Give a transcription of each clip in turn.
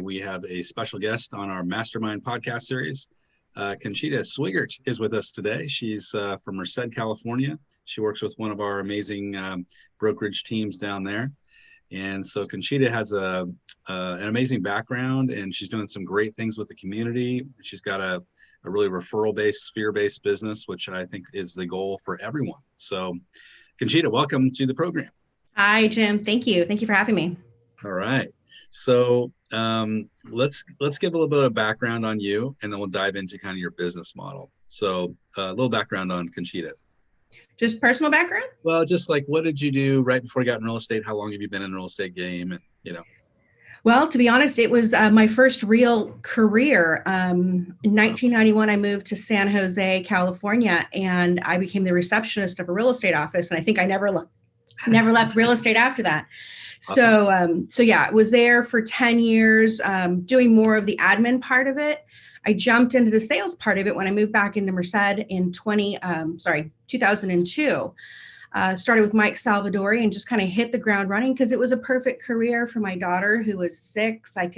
We have a special guest on our Mastermind podcast series. Conchita Swiggart is with us today. She's from Merced, California. She works with one of our amazing brokerage teams down there. And so Conchita has an amazing background, and she's doing some great things with the community. She's got a really referral-based, sphere-based business, which I think is the goal for everyone. So Conchita, welcome to the program. Hi, Jim. Thank you. Thank you for having me. All right. So let's give a little bit of background on you, and then we'll dive into kind of your business model. So a little background on Conchita. Just personal background? Well, just like, what did you do right before you got in real estate? How long have you been in the real estate game? And, Well, to be honest, it was my first real career. In 1991, I moved to San Jose, California, and I became the receptionist of a real estate office. And I think I never left real estate after that. Awesome. So yeah, I was there for 10 years, doing more of the admin part of it. I jumped into the sales part of it when I moved back into Merced in 2002. Started with Mike Salvadori and just kind of hit the ground running because it was a perfect career for my daughter who was 6. I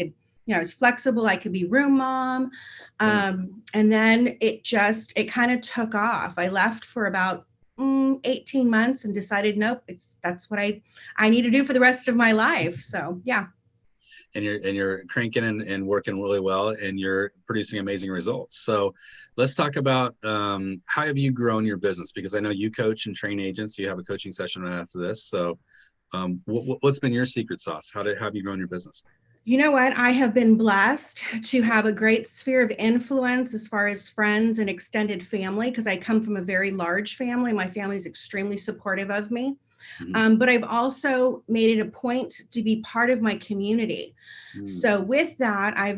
was flexible. I could be room mom. And then it kind of took off. I left for about 18 months and decided, nope, that's what I need to do for the rest of my life. So yeah. And you're cranking and working really well, and you're producing amazing results. So let's talk about how have you grown your business? Because I know you coach and train agents. You have a coaching session right after this. So what's been your secret sauce? How have you grown your business? You know what? I have been blessed to have a great sphere of influence as far as friends and extended family, because I come from a very large family. My family is extremely supportive of me. Mm-hmm. But I've also made it a point to be part of my community. So with that, I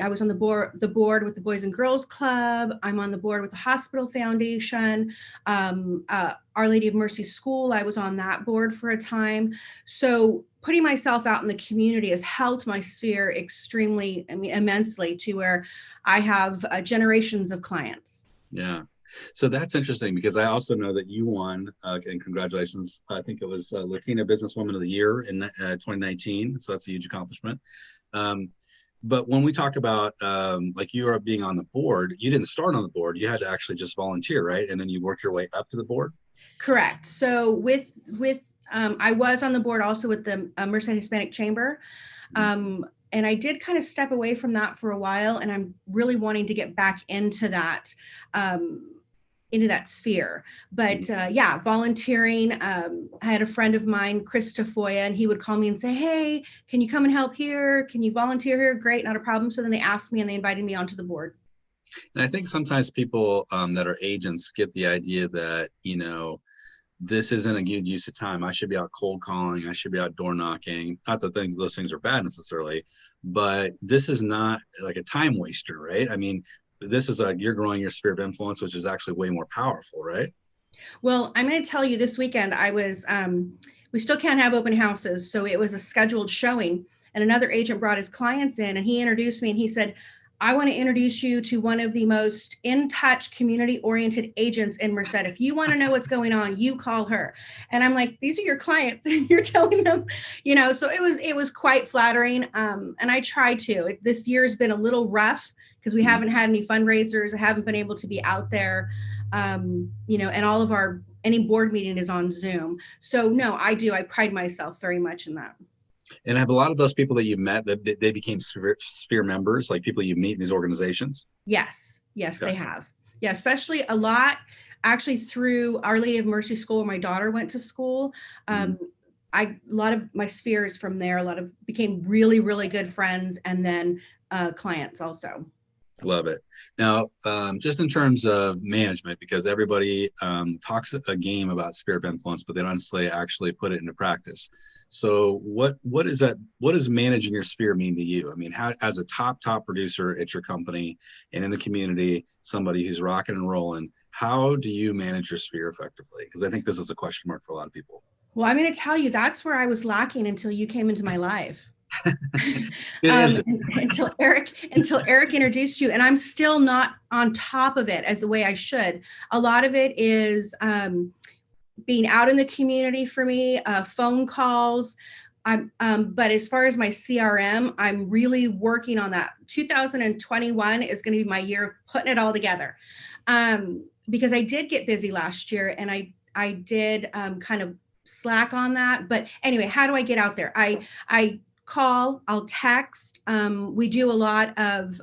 was on the board with the Boys and Girls Club. I'm on the board with the Hospital Foundation, Our Lady of Mercy School. I was on that board for a time. So putting myself out in the community has helped my sphere immensely, to where I have generations of clients. Yeah. So that's interesting, because I also know that you won, and congratulations. I think it was Latino Businesswoman of the Year in 2019. So that's a huge accomplishment. But when we talk about like you are being on the board, you didn't start on the board. You had to actually just volunteer, right? And then you worked your way up to the board. Correct. So with I was on the board also with the Merced Hispanic Chamber. And I did kind of step away from that for a while, and I'm really wanting to get back into that sphere. But yeah, volunteering. I had a friend of mine, Chris Tafoya, and he would call me and say, hey, can you come and help here? Can you volunteer here? Great, not a problem. So then they asked me and they invited me onto the board. And I think sometimes people that are agents get the idea that, this isn't a good use of time. I should be out cold calling. I should be out door knocking. Not that those things are bad necessarily, but this is not like a time waster, right? I mean, this is you're growing your sphere of influence, which is actually way more powerful, right? Well, I'm going to tell you, this weekend I was, we still can't have open houses. So it was a scheduled showing, and another agent brought his clients in, and he introduced me and he said, I want to introduce you to one of the most in-touch, community-oriented agents in Merced. If you want to know what's going on, you call her. And I'm like, these are your clients, and you're telling them, so it was quite flattering. And I try to. This year has been a little rough because we haven't had any fundraisers. I haven't been able to be out there, and all of any board meeting is on Zoom. So no, I pride myself very much in that. And have a lot of those people that you met, that they became sphere members, like people you meet in these organizations? Yes, okay. They have. Yeah, especially a lot actually through Our Lady of Mercy School, where my daughter went to school. A lot of my sphere is from there. A lot of became really, really good friends, and then clients also. Love it. Now, just in terms of management, because everybody talks a game about sphere of influence, but they don't necessarily actually put it into practice. So what does managing your sphere mean to you? I mean, how, as a top producer at your company and in the community, somebody who's rocking and rolling, how do you manage your sphere effectively? Because I think this is a question mark for a lot of people. Well, I'm going to tell you, that's where I was lacking until you came into my life. Until Eric introduced you, and I'm still not on top of it as the way I should. A lot of it is being out in the community for me, phone calls, But as far as my CRM, I'm really working on that. 2021 is going to be my year of putting it all together. Because I did get busy last year, and I did kind of slack on that. But anyway, how do I get out there? I call, I'll text. We do a lot of,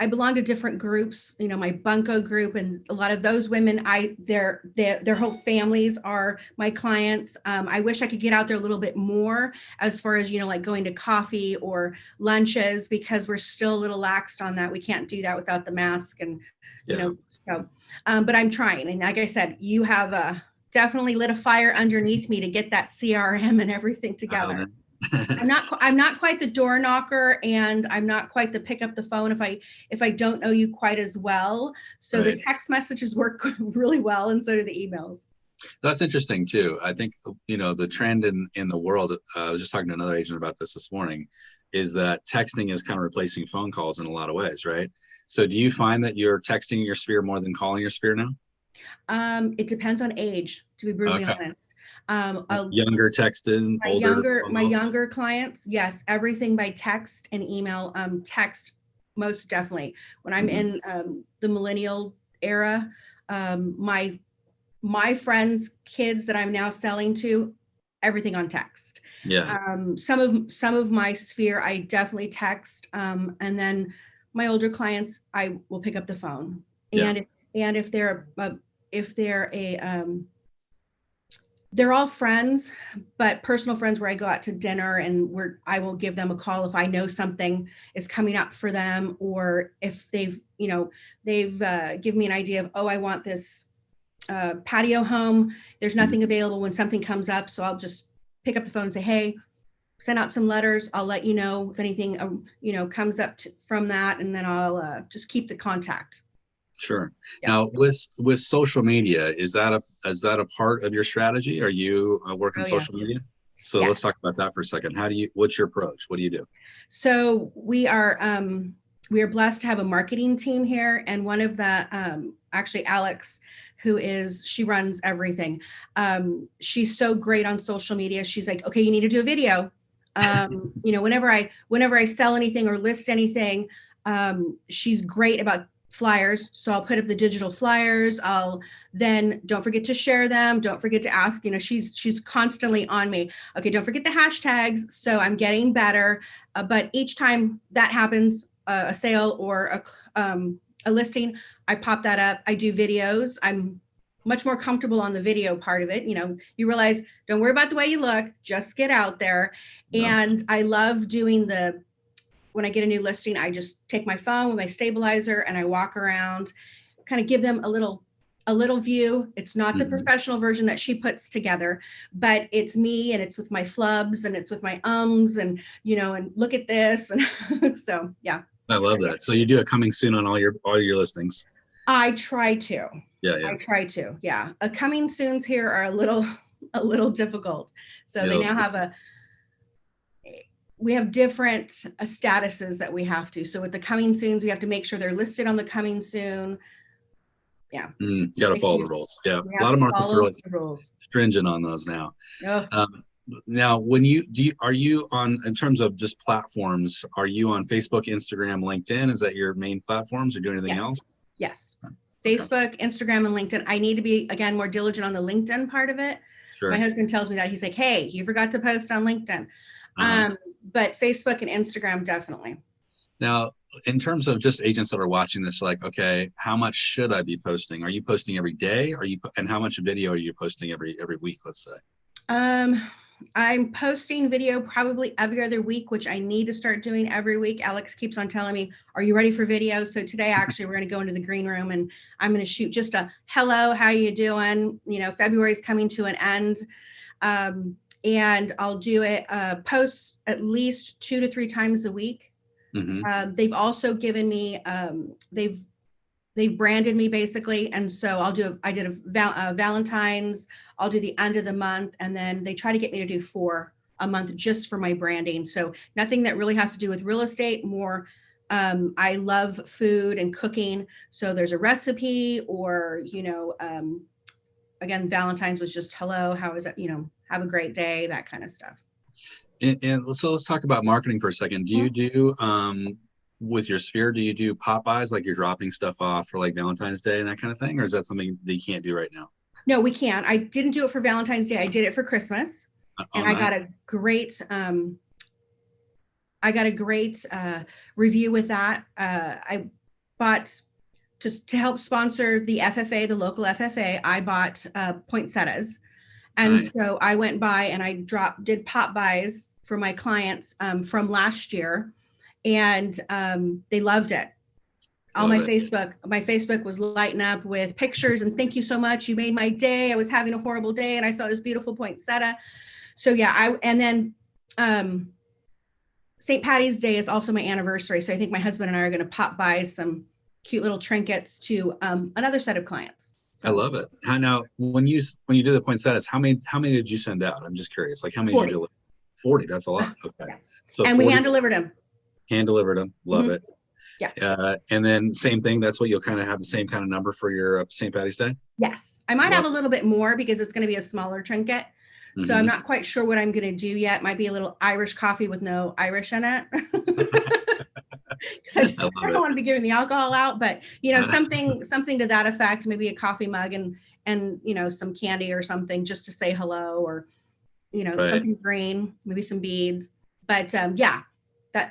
I belong to different groups, my bunco group, and a lot of those women, their whole families are my clients. I wish I could get out there a little bit more as far as, like going to coffee or lunches, because we're still a little laxed on that. We can't do that without the mask, and, so, but I'm trying. And like I said, you have definitely lit a fire underneath me to get that CRM and everything together. I'm not quite the door knocker, and I'm not quite the pick up the phone if I don't know you quite as well. So right. The text messages work really well, and so do the emails. That's interesting too. I think, the trend in the world, I was just talking to another agent about this morning, is that texting is kind of replacing phone calls in a lot of ways, right? So do you find that you're texting your sphere more than calling your sphere now? It depends on age, to be brutally honest. Younger texting, my younger clients, yes, everything by text and email. Text, most definitely. When I'm in the millennial era, my friends' kids that I'm now selling to, everything on text. Yeah. Some of my sphere, I definitely text, and then my older clients, I will pick up the phone. And if they're they're all friends, but personal friends where I go out to dinner, and I will give them a call if I know something is coming up for them, or if they've given me an idea of, I want this patio home. There's nothing available when something comes up. So I'll just pick up the phone and say, hey, send out some letters. I'll let you know if anything, comes up from that. And then I'll just keep the contact. Sure. Yeah. Now with social media, is that a part of your strategy? Are you working social media? So let's talk about that for a second. What's your approach? What do you do? So we are blessed to have a marketing team here. And one of the, actually Alex, she runs everything. She's so great on social media. She's like, okay, you need to do a video. Whenever I sell anything or list anything, she's great about flyers. So I'll put up the digital flyers. Don't forget to share them. Don't forget to ask, she's constantly on me. Okay, don't forget the hashtags. So I'm getting better. But each time that happens, a sale or a listing, I pop that up. I do videos. I'm much more comfortable on the video part of it. You realize, don't worry about the way you look, just get out there. And I love doing when I get a new listing, I just take my phone with my stabilizer and I walk around, kind of give them a little view. It's not the professional version that she puts together, but it's me, and it's with my flubs, and it's with my and and look at this. And so, yeah. I love that. So you do a coming soon on all your listings. I try to. Yeah. I try to. Yeah. Coming soons here are a little difficult. So they now have we have different statuses that we have to. So with the coming soons, we have to make sure they're listed on the coming soon. Yeah. You got to follow the rules. Yeah. A lot of markets are really stringent on those now. Oh. Now, are you on, in terms of just platforms, are you on Facebook, Instagram, LinkedIn? Is that your main platforms, or do anything else? Yes. Facebook, Instagram, and LinkedIn. I need to be, again, more diligent on the LinkedIn part of it. Sure. My husband tells me that. He's like, hey, you forgot to post on LinkedIn. But Facebook and Instagram, definitely. Now, in terms of just agents that are watching this, like, okay, how much should I be posting? Are you posting every day? And how much video are you posting every week, let's say? I'm posting video probably every other week, which I need to start doing every week. Alex keeps on telling me, are you ready for video? So today, actually, we're going to go into the green room, and I'm going to shoot just a hello, how you doing? February is coming to an end. And I'll do it, posts at least 2 to 3 times a week. They've also given me, they've branded me basically. And so I did a Valentine's, I'll do the end of the month. And then they try to get me to do 4 a month just for my branding. So nothing that really has to do with real estate, more, I love food and cooking. So there's a recipe, or, again, Valentine's was just hello, how is that, have a great day, that kind of stuff. And so let's talk about marketing for a second. Do you do, with your sphere, do you do pop buys, like you're dropping stuff off for like Valentine's Day and that kind of thing? Or is that something that you can't do right now? No, we can't. I didn't do it for Valentine's Day. I did it for Christmas. And nice. I got a great review with that. I bought, just to help sponsor the FFA, the local FFA, I bought poinsettias. And Nice. so I went by and I did pop buys for my clients from last year, and they loved it. My Facebook was lighting up with pictures and thank you so much. You made my day. I was having a horrible day and I saw this beautiful poinsettia. So yeah, and then St. Patty's Day is also my anniversary. So I think my husband and I are going to pop by some cute little trinkets to another set of clients. So, I love it. Now, when you do the poinsettias, how many did you send out? I'm just curious. Like how many 40. did you deliver? 40. That's a lot. Okay. Yeah. So and 40, we hand delivered them. Hand delivered them. Love it. Yeah. And then same thing. That's what you'll kind of have the same kind of number for your St. Patty's Day. Yes. I might have a little bit more because it's going to be a smaller trinket. So I'm not quite sure what I'm going to do yet. Might be a little Irish coffee with no Irish in it. Because I don't want to be giving the alcohol out, but something to that effect, maybe a coffee mug and some candy or something just to say hello, or something green, maybe some beads. But that's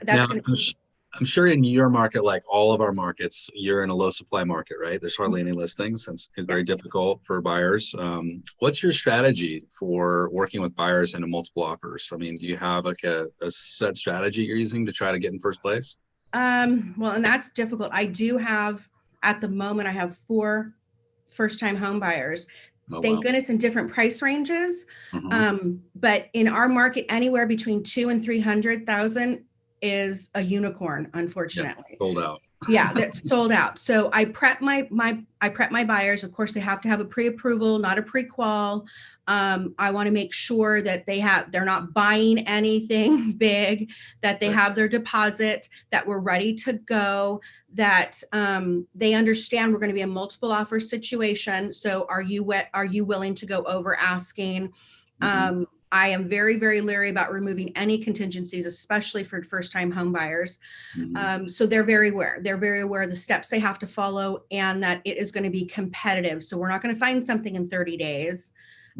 now, going to. I'm sure in your market, like all of our markets, you're in a low supply market, right? There's hardly any listings, and it's very difficult for buyers. What's your strategy for working with buyers into multiple offers? I mean, do you have like a set strategy you're using to try to get in first place? Well, and that's difficult. I do have, at the moment, I have 4 first-time home buyers. Thank goodness, in different price ranges. But in our market, anywhere between 200,000 and 300,000 is a unicorn, unfortunately. Yeah, sold out. Yeah, they're sold out. So I prep my buyers. Of course, they have to have a pre-approval, not a pre-qual. I want to make sure that they're not buying anything big, that they have their deposit, that we're ready to go, that they understand we're going to be a multiple offer situation. So are you willing to go over asking? I am very, very leery about removing any contingencies, especially for first-time home buyers. So they're very aware. They're very aware of the steps they have to follow and that it is going to be competitive. So we're not going to find something in 30 days.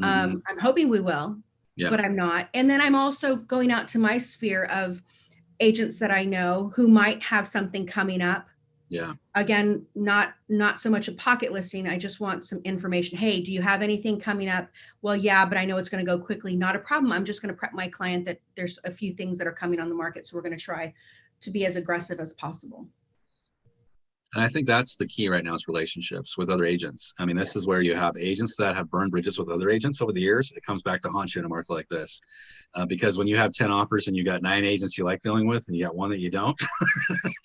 I'm hoping we will, but I'm not. And then I'm also going out to my sphere of agents that I know who might have something coming up. Yeah. Again, not so much a pocket listing. I just want some information. Hey, do you have anything coming up? Well, yeah, but I know it's going to go quickly. Not a problem. I'm just going to prep my client that there's a few things that are coming on the market. So we're going to try to be as aggressive as possible. And I think that's the key right now, is relationships with other agents. I mean, this is where you have agents that have burned bridges with other agents over the years. It comes back to haunt you in a market like this. Because when you have 10 offers and you got 9 agents you like dealing with and you got one that you don't,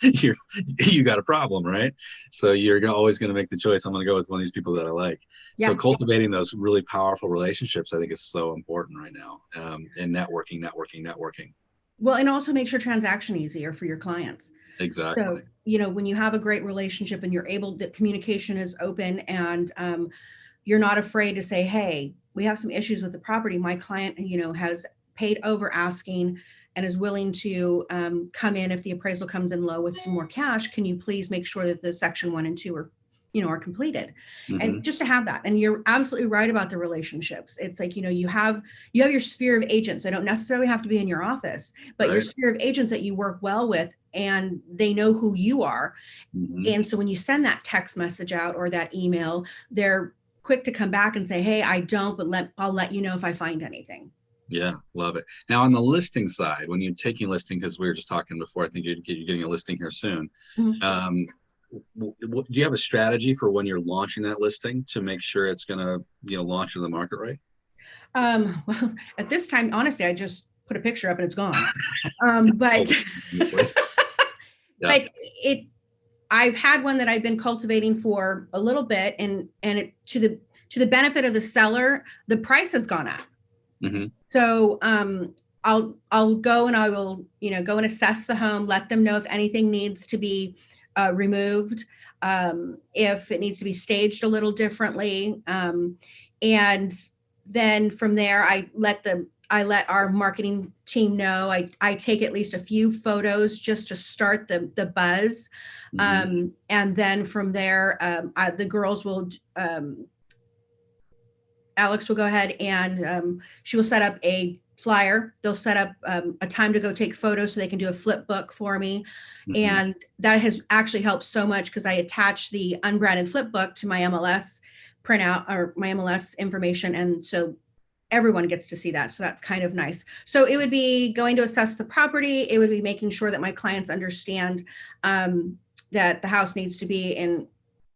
you got a problem, right? So you're always going to make the choice. I'm going to go with one of these people that I like. So cultivating those really powerful relationships, I think, is so important right now. And networking. Well, and also make sure transaction easier for your clients. Exactly. So, when you have a great relationship and the communication is open and you're not afraid to say, hey, we have some issues with the property. My client, has paid over asking and is willing to come in if the appraisal comes in low with some more cash. Can you please make sure that the section 1 and 2 are completed? And just to have that. And you're absolutely right about the relationships. It's like, you have your sphere of agents. They don't necessarily have to be in your office, but your sphere of agents that you work well with, and they know who you are. And so when you send that text message out or that email, they're quick to come back and say, hey, I don't, but I'll let you know if I find anything. Yeah, love it. Now on the listing side, when you're taking listing, because we were just talking before, I think you're getting a listing here soon. Do you have a strategy for when you're launching that listing to make sure it's going to launch in the market right? Well, at this time, honestly, I just put a picture up and it's gone. But but I've had one that I've been cultivating for a little bit, and it, to the benefit of the seller, the price has gone up. So I'll go and I will go and assess the home, let them know if anything needs to be removed, if it needs to be staged a little differently, and then from there, I let our marketing team know. I take at least a few photos just to start the buzz. And then from there, the girls will, Alex will go ahead and she will set up a flyer. They'll set up a time to go take photos so they can do a flip book for me. And that has actually helped so much because I attach the unbranded flip book to my MLS printout or my MLS information. And so everyone gets to see that. So that's kind of nice. So it would be going to assess the property. It would be making sure that my clients understand that the house needs to be in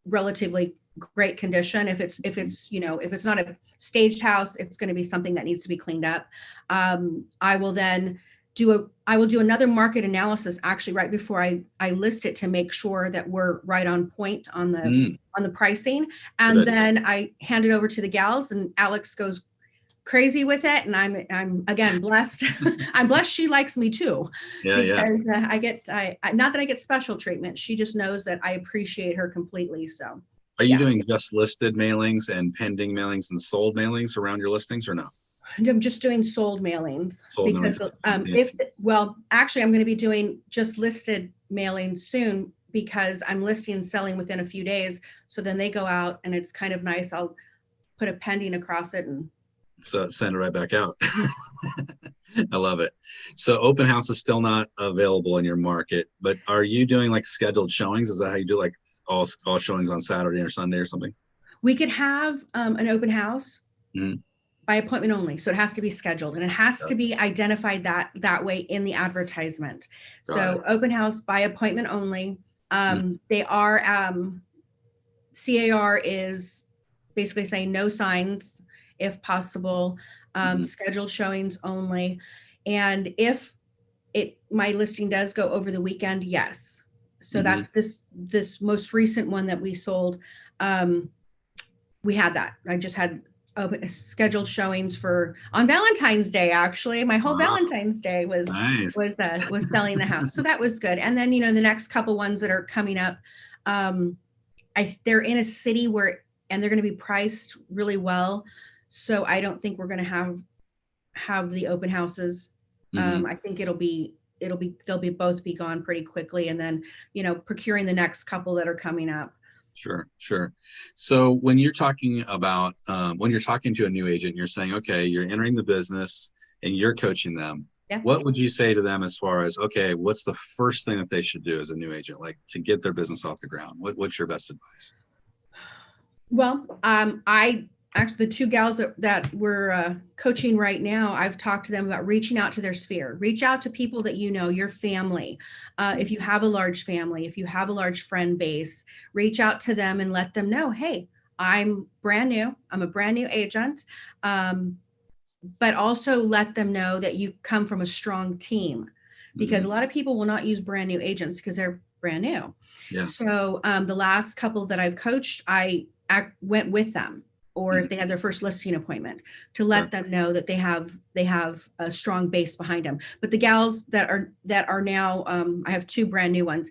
relatively great condition. If it's not a staged house, it's going to be something that needs to be cleaned up. I will do another market analysis actually right before I list it to make sure that we're right on point on the pricing. And then I hand it over to the gals, and Alex goes crazy with it. And I'm again blessed. I'm blessed she likes me too. Because I get not that I get special treatment. She just knows that I appreciate her completely. So are you doing just listed mailings and pending mailings and sold mailings around your listings, or no? I'm just doing sold mailings because actually I'm going to be doing just listed mailings soon because I'm listing and selling within a few days. So then they go out and it's kind of nice. I'll put a pending across it and so send it right back out. I love it. So open house is still not available in your market, but are you doing like scheduled showings? Is that how you do like all showings on Saturday or Sunday or something? We could have an open house by appointment only. So it has to be scheduled and it has to be identified that way in the advertisement. Open house by appointment only. They are, CAR is basically saying no signs if possible, scheduled showings only. And if my listing does go over the weekend, yes. So that's this most recent one that we sold. We had that. I just had scheduled showings on Valentine's Day. Actually, my whole Valentine's Day was selling the house. So that was good. And then the next couple ones that are coming up, they're in a city and they're going to be priced really well. So I don't think we're going to have the open houses. I think they'll both be gone pretty quickly. And then, procuring the next couple that are coming up. Sure. So when you're talking about, when you're talking to a new agent, you're saying, okay, you're entering the business and you're coaching them. Yeah. What would you say to them as far as, okay, what's the first thing that they should do as a new agent, like to get their business off the ground? What's your best advice? Well, actually, the two gals that we're coaching right now, I've talked to them about reaching out to their sphere. Reach out to people that your family. If you have a large family, if you have a large friend base, reach out to them and let them know, hey, I'm brand new. I'm a brand new agent. But also let them know that you come from a strong team, because a lot of people will not use brand new agents because they're brand new. Yeah. So the last couple that I've coached, I went with them. Or if they had their first listing appointment, to let them know that they have a strong base behind them. But the gals that are now, I have two brand new ones.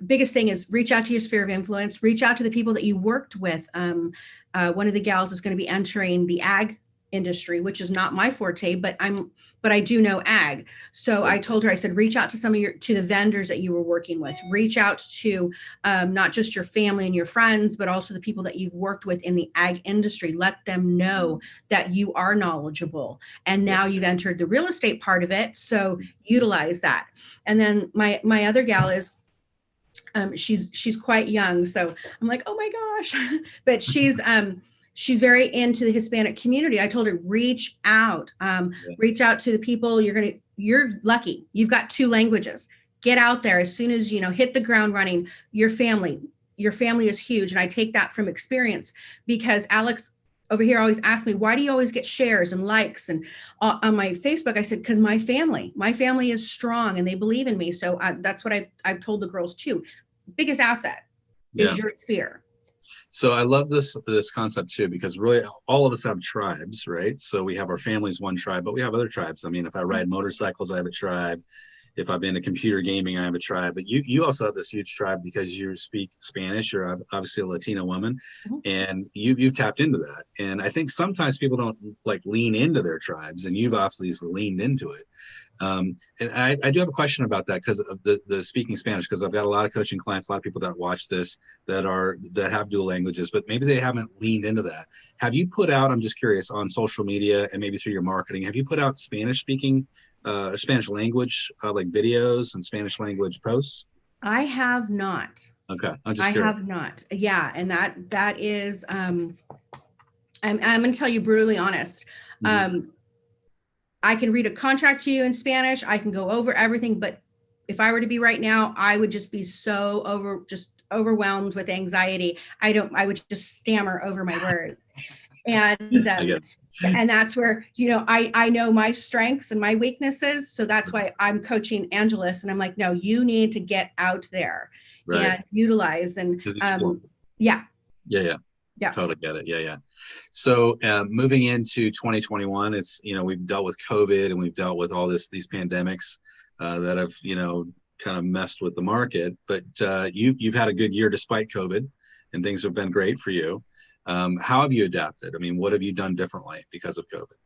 Biggest thing is reach out to your sphere of influence. Reach out to the people that you worked with. One of the gals is going to be entering the ag industry, which is not my forte, but I do know ag. So I told her, I said, reach out to to the vendors that you were working with, reach out to not just your family and your friends, but also the people that you've worked with in the ag industry. Let them know that you are knowledgeable. And now you've entered the real estate part of it. So utilize that. And then my other gal is, she's quite young. So I'm like, oh my gosh, but she's very into the Hispanic community. I told her, reach out to the people. You're lucky. You've got two languages. Get out there as soon as, hit the ground running. Your family is huge. And I take that from experience, because Alex over here always asks me, why do you always get shares and likes? And on my Facebook, I said, because my family is strong and they believe in me. So that's what I've told the girls too. Biggest asset is your sphere. So I love this concept too, because really all of us have tribes, right? So we have our families, one tribe, but we have other tribes. I mean, if I ride motorcycles, I have a tribe. if I'm into computer gaming, I have a tribe. But you also have this huge tribe because you speak Spanish. You're obviously a Latino woman, and you've tapped into that. And I think sometimes people don't like lean into their tribes, and you've obviously leaned into it. And I do have a question about that because of the speaking Spanish, because I've got a lot of coaching clients, a lot of people that watch this that have dual languages, but maybe they haven't leaned into that. Have you put out, I'm just curious, on social media and maybe through your marketing, have you put out Spanish speaking, Spanish language, like videos and Spanish language posts? I have not. Okay. I'm just curious. I have not. Yeah. And that is, I'm going to tell you brutally honest. I can read a contract to you in Spanish. I can go over everything, but if I were to be right now, I would just be so overwhelmed with anxiety. I would just stammer over my words. And and that's where, I know my strengths and my weaknesses. So that's why I'm coaching Angelus, and I'm like, no, you need to get out there and utilize and yeah. Totally get it. Yeah. So moving into 2021, it's, we've dealt with COVID and we've dealt with all these pandemics that have, kind of messed with the market, but you've had a good year despite COVID and things have been great for you. How have you adapted? I mean, what have you done differently because of COVID?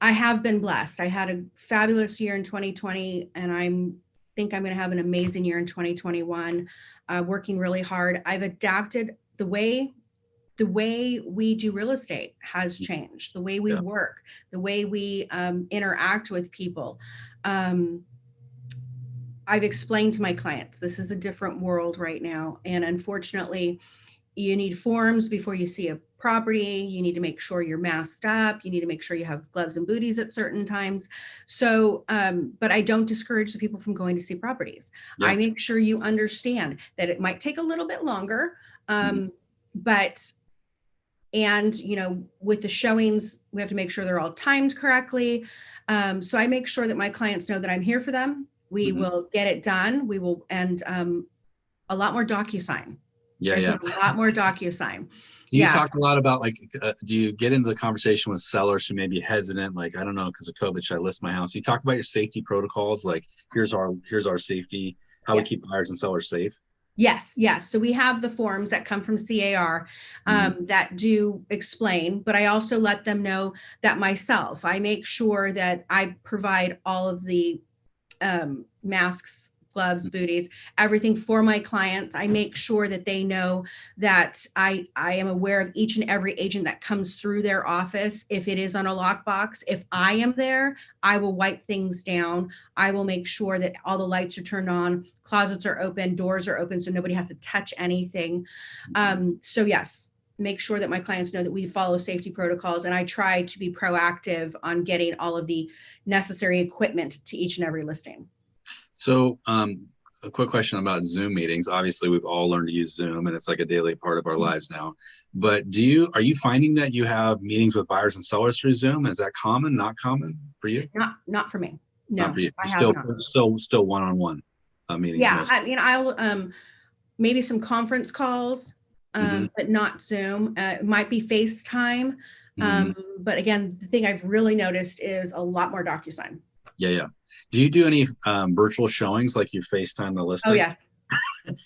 I have been blessed. I had a fabulous year in 2020, and I think I'm going to have an amazing year in 2021. Working really hard. I've adapted the way we do real estate has changed. The way we work, the way we interact with people. I've explained to my clients, this is a different world right now. And unfortunately, you need forms before you see a property. You need to make sure you're masked up. You need to make sure you have gloves and booties at certain times. So, but I don't discourage the people from going to see properties. I make sure you understand that it might take a little bit longer, but with the showings, we have to make sure they're all timed correctly. So I make sure that my clients know that I'm here for them. We will get it done. We will, and a lot more DocuSign. There's been a lot more DocuSign. Do you talk a lot about do you get into the conversation with sellers who may be hesitant, like, I don't know, because of COVID, should I list my house? You talk about your safety protocols, like here's our safety, how we keep buyers and sellers safe. Yes. So we have the forms that come from CAR that do explain, but I also let them know that myself, I make sure that I provide all of the masks, gloves, booties, everything for my clients. I make sure that they know that I am aware of each and every agent that comes through their office. If it is on a lockbox, if I am there, I will wipe things down. I will make sure that all the lights are turned on, closets are open, doors are open, so nobody has to touch anything. So yes, make sure that my clients know that we follow safety protocols, and I try to be proactive on getting all of the necessary equipment to each and every listing. So a quick question about Zoom meetings. Obviously, we've all learned to use Zoom, and it's like a daily part of our lives now. But are you finding that you have meetings with buyers and sellers through Zoom? Is that common? Not common for you? Not for me. No, not for you. Still one-on-one meetings. Yeah, I'll maybe some conference calls, but not Zoom. It might be FaceTime. But again, the thing I've really noticed is a lot more DocuSign. Yeah. Do you do any virtual showings, like you FaceTime the listing? Oh, yes.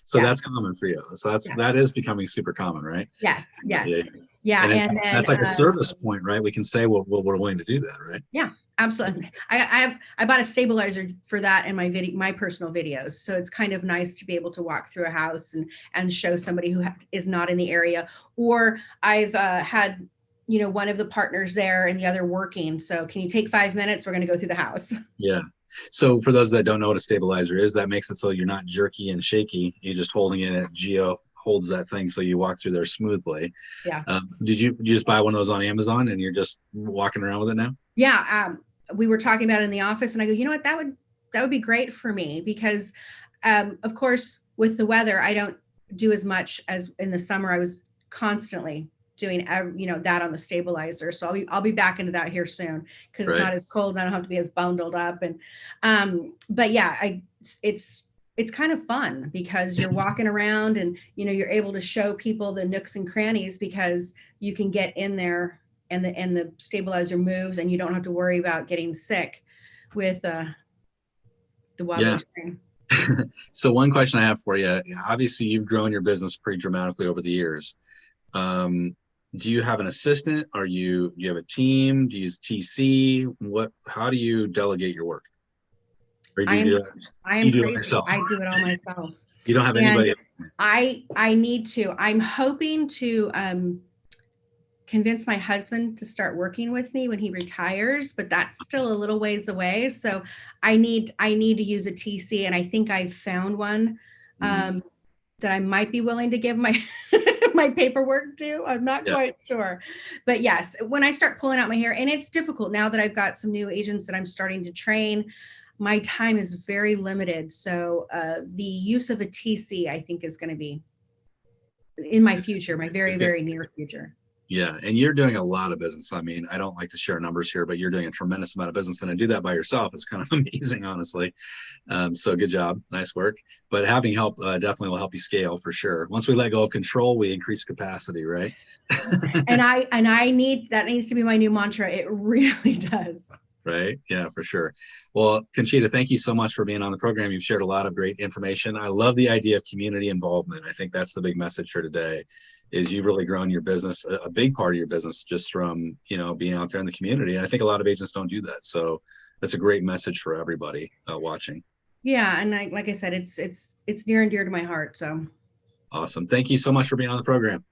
So that's common for you. So that is becoming super common, right? Yes. Yeah. And then, that's like a service point, right? We can say, well, we're willing to do that, right? Yeah, absolutely. I bought a stabilizer for that in my personal videos. So it's kind of nice to be able to walk through a house and show somebody who is not in the area. Or I've had one of the partners there and the other working. So can you take 5 minutes? We're going to go through the house. Yeah. So for those that don't know what a stabilizer is, that makes it so you're not jerky and shaky. You're just holding it. Geo holds that thing so you walk through there smoothly. Yeah. Did you just buy one of those on Amazon and you're just walking around with it now? Yeah. We were talking about it in the office, and I go, you know what, that would be great for me because, of course, with the weather, I don't do as much as in the summer. I was constantly doing that on the stabilizer. So I'll be back into that here soon because it's not as cold and I don't have to be as bundled up. And but yeah, it's kind of fun because you're walking around and you're able to show people the nooks and crannies because you can get in there and the stabilizer moves and you don't have to worry about getting sick with the wobbly Yeah. screen. So one question I have for you, obviously you've grown your business pretty dramatically over the years. Do you have an assistant? Do you have a team? Do you use TC? How do you delegate your work? Or do I you am do it, I am you do it crazy. yourself? I do it all myself. You don't have And anybody. I need to. I'm hoping to convince my husband to start working with me when he retires, but that's still a little ways away. So I need to use a TC, and I think I've found one that I might be willing to give my my paperwork to. I'm not quite sure. But yes, when I start pulling out my hair, and it's difficult now that I've got some new agents that I'm starting to train, my time is very limited. So the use of a TC, I think, is going to be in my future, my very, very near future. Yeah. And you're doing a lot of business. I mean, I don't like to share numbers here, but you're doing a tremendous amount of business, and to do that by yourself is kind of amazing, honestly. So good job. Nice work. But having help definitely will help you scale for sure. Once we let go of control, we increase capacity, right? and that needs to be my new mantra. It really does. Right. Yeah, for sure. Well, Conchita, thank you so much for being on the program. You've shared a lot of great information. I love the idea of community involvement. I think that's the big message for today, is you've really grown your business, a big part of your business, just from, being out there in the community. And I think a lot of agents don't do that. So that's a great message for everybody watching. Yeah. And like I said, it's near and dear to my heart. So awesome. Thank you so much for being on the program.